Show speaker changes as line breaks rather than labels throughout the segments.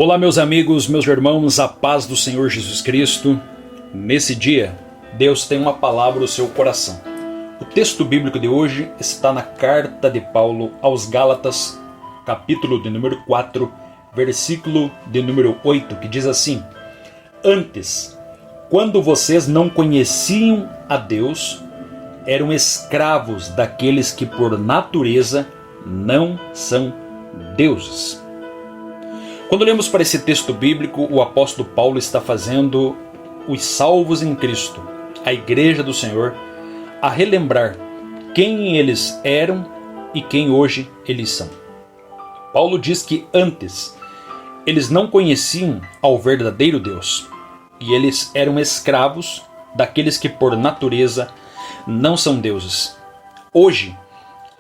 Olá, meus amigos, meus irmãos, a paz do Senhor Jesus Cristo. Nesse dia, Deus tem uma palavra no seu coração. O texto bíblico de hoje está na carta de Paulo aos Gálatas, capítulo de número 4, versículo de número 8, que diz assim: Antes, quando vocês não conheciam a Deus, eram escravos daqueles que por natureza não são deuses. Quando olhamos para esse texto bíblico, o apóstolo Paulo está fazendo os salvos em Cristo, a igreja do Senhor, a relembrar quem eles eram e quem hoje eles são. Paulo diz que antes eles não conheciam ao verdadeiro Deus e eles eram escravos daqueles que por natureza não são deuses. Hoje,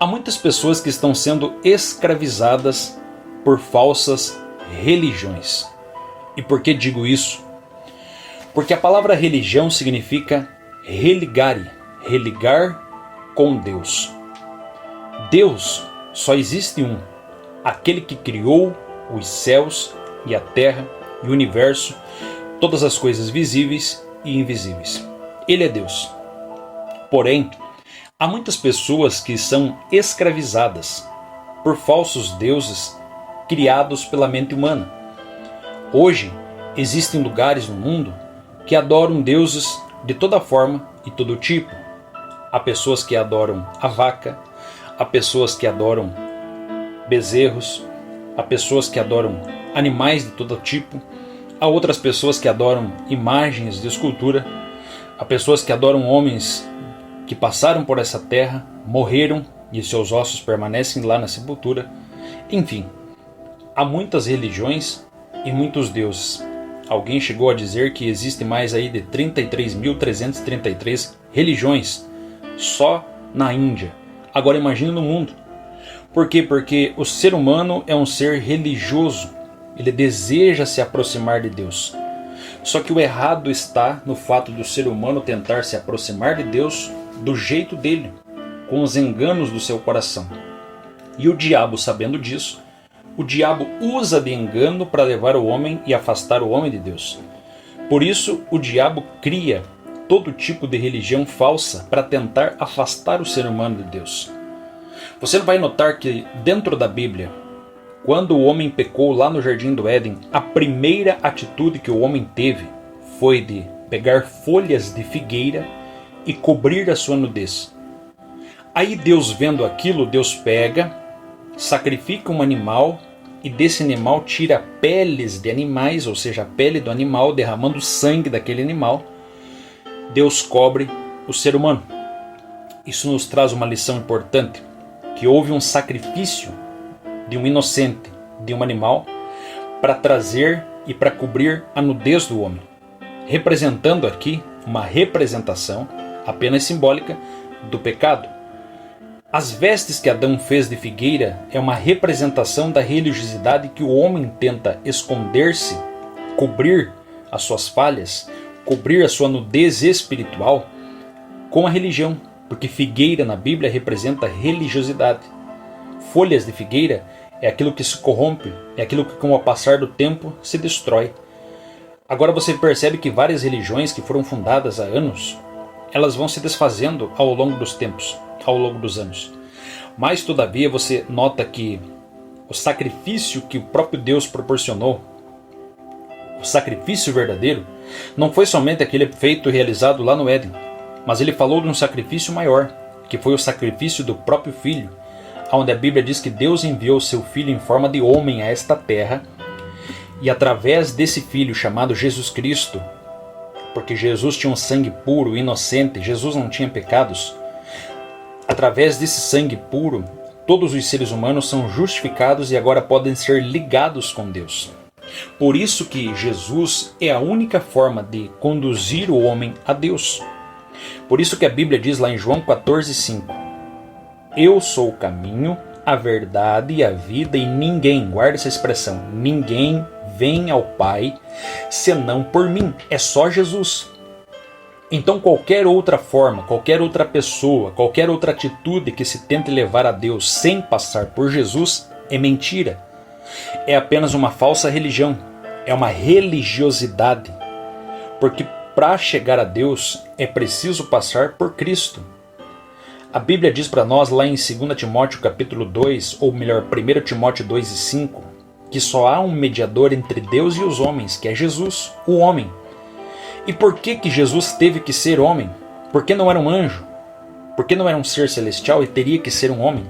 há muitas pessoas que estão sendo escravizadas por falsas religiões. E por que digo isso? Porque a palavra religião significa religare, religar com Deus. Deus só existe um, aquele que criou os céus e a terra e o universo, todas as coisas visíveis e invisíveis. Ele é Deus. Porém, há muitas pessoas que são escravizadas por falsos deuses criados pela mente humana. Hoje, existem lugares no mundo que adoram deuses de toda forma e todo tipo. Há pessoas que adoram a vaca, há pessoas que adoram bezerros, há pessoas que adoram animais de todo tipo, há outras pessoas que adoram imagens de escultura, há pessoas que adoram homens que passaram por essa terra, morreram e seus ossos permanecem lá na sepultura. Enfim, há muitas religiões e muitos deuses. Alguém chegou a dizer que existem mais aí de 33.333 religiões só na Índia. Agora imagine no mundo. Por quê? Porque o ser humano é um ser religioso. Ele deseja se aproximar de Deus. Só que o errado está no fato do ser humano tentar se aproximar de Deus do jeito dele, com os enganos do seu coração. E o diabo, sabendo disso, o diabo usa de engano para levar o homem e afastar o homem de Deus. Por isso, o diabo cria todo tipo de religião falsa para tentar afastar o ser humano de Deus. Você vai notar que dentro da Bíblia, quando o homem pecou lá no Jardim do Éden, a primeira atitude que o homem teve foi de pegar folhas de figueira e cobrir a sua nudez. Aí Deus, vendo aquilo, Deus pega, sacrifica um animal e desse animal tira peles de animais, ou seja, a pele do animal, derramando o sangue daquele animal. Deus cobre o ser humano. Isso nos traz uma lição importante, que houve um sacrifício de um inocente, de um animal, para trazer e para cobrir a nudez do homem, representando aqui uma representação apenas simbólica do pecado. As vestes que Adão fez de figueira é uma representação da religiosidade que o homem tenta esconder-se, cobrir as suas falhas, cobrir a sua nudez espiritual com a religião, porque figueira na Bíblia representa religiosidade. Folhas de figueira é aquilo que se corrompe, é aquilo que com o passar do tempo se destrói. Agora você percebe que várias religiões que foram fundadas há anos, elas vão se desfazendo ao longo dos tempos, ao longo dos anos. Mas todavia você nota que o sacrifício que o próprio Deus proporcionou, o sacrifício verdadeiro, não foi somente aquele feito e realizado lá no Éden, mas ele falou de um sacrifício maior, que foi o sacrifício do próprio Filho, onde a Bíblia diz que Deus enviou seu Filho em forma de homem a esta terra, e através desse Filho chamado Jesus Cristo, porque Jesus tinha um sangue puro, inocente, Jesus não tinha pecados, através desse sangue puro, todos os seres humanos são justificados e agora podem ser ligados com Deus. Por isso que Jesus é a única forma de conduzir o homem a Deus. Por isso que a Bíblia diz lá em João 14,5: Eu sou o caminho, a verdade e a vida, e ninguém, guarda essa expressão, ninguém vem ao Pai senão por mim. É só Jesus. Então qualquer outra forma, qualquer outra pessoa, qualquer outra atitude que se tente levar a Deus sem passar por Jesus é mentira. é apenas uma falsa religião, é uma religiosidade, porque para chegar a Deus é preciso passar por Cristo. A Bíblia diz para nós lá em 2 Timóteo capítulo 2, ou melhor, 1 Timóteo 2 e 5, que só há um mediador entre Deus e os homens, que é Jesus, o homem. E por que Jesus teve que ser homem? Por que não era um anjo? Por que não era um ser celestial e teria que ser um homem?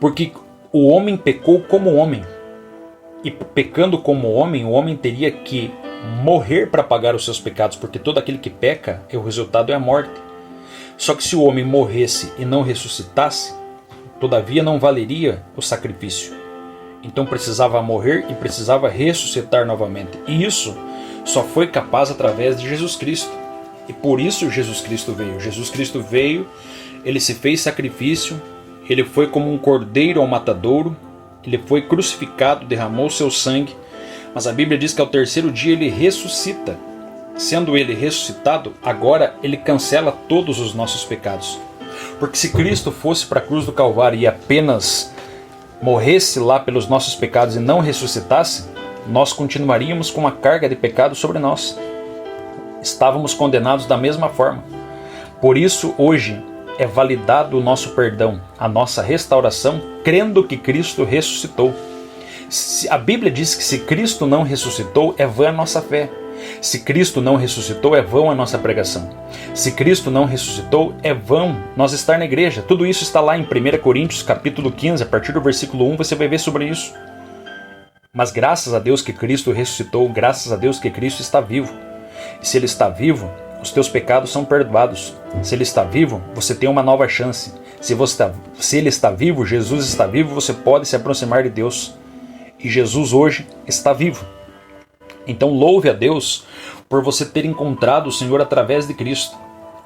Porque o homem pecou como homem. E pecando como homem, o homem teria que morrer para pagar os seus pecados, porque todo aquele que peca, o resultado é a morte. Só que se o homem morresse e não ressuscitasse, todavia não valeria o sacrifício. Então precisava morrer e precisava ressuscitar novamente. E isso só foi capaz através de Jesus Cristo. E por isso Jesus Cristo veio. Jesus Cristo veio, ele se fez sacrifício, ele foi como um cordeiro ao matadouro, ele foi crucificado, derramou seu sangue, mas a Bíblia diz que ao terceiro dia ele ressuscita. Sendo ele ressuscitado, agora ele cancela todos os nossos pecados. Porque se Cristo fosse para a cruz do Calvário e apenas morresse lá pelos nossos pecados e não ressuscitasse, nós continuaríamos com uma carga de pecado sobre nós. Estávamos condenados da mesma forma. Por isso, hoje, é validado o nosso perdão, a nossa restauração, crendo que Cristo ressuscitou. A Bíblia diz que se Cristo não ressuscitou, é vã a nossa fé. Se Cristo não ressuscitou, é vão a nossa pregação. Se Cristo não ressuscitou, é vão nós estar na igreja. Tudo isso está lá em 1 Coríntios capítulo 15, a partir do versículo 1, você vai ver sobre isso. Mas graças a Deus que Cristo ressuscitou, graças a Deus que Cristo está vivo. E se Ele está vivo, os teus pecados são perdoados. Se Ele está vivo, você tem uma nova chance. Se Ele está vivo, Jesus está vivo, você pode se aproximar de Deus. E Jesus hoje está vivo. Então louve a Deus por você ter encontrado o Senhor através de Cristo.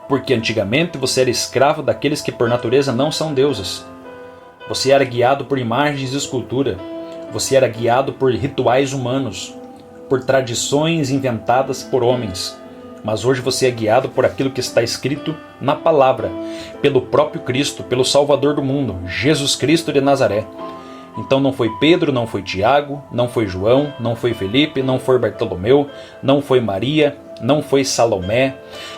Porque antigamente você era escravo daqueles que por natureza não são deuses. Você era guiado por imagens de escultura. Você era guiado por rituais humanos, por tradições inventadas por homens. Mas hoje você é guiado por aquilo que está escrito na palavra, pelo próprio Cristo, pelo Salvador do mundo, Jesus Cristo de Nazaré. Então não foi Pedro, não foi Tiago, não foi João, não foi Felipe, não foi Bartolomeu, não foi Maria, não foi Salomé,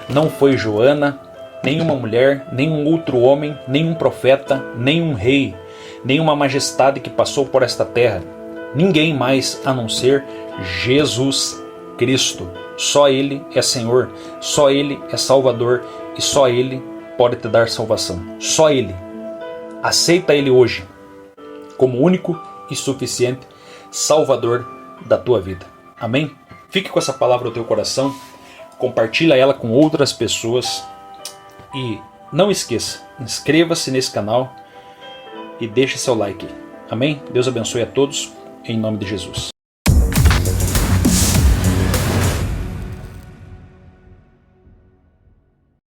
não foi Joana, nenhuma mulher, nenhum outro homem, nenhum profeta, nenhum rei, nenhuma majestade que passou por esta terra. Ninguém mais a não ser Jesus Cristo. Só Ele é Senhor, só Ele é Salvador e só Ele pode te dar salvação. Só Ele. Aceita Ele hoje como único e suficiente Salvador da tua vida. Amém? Fique com essa palavra no teu coração, compartilha ela com outras pessoas e não esqueça, inscreva-se nesse canal e deixe seu like. Amém? Deus abençoe a todos, em nome de Jesus.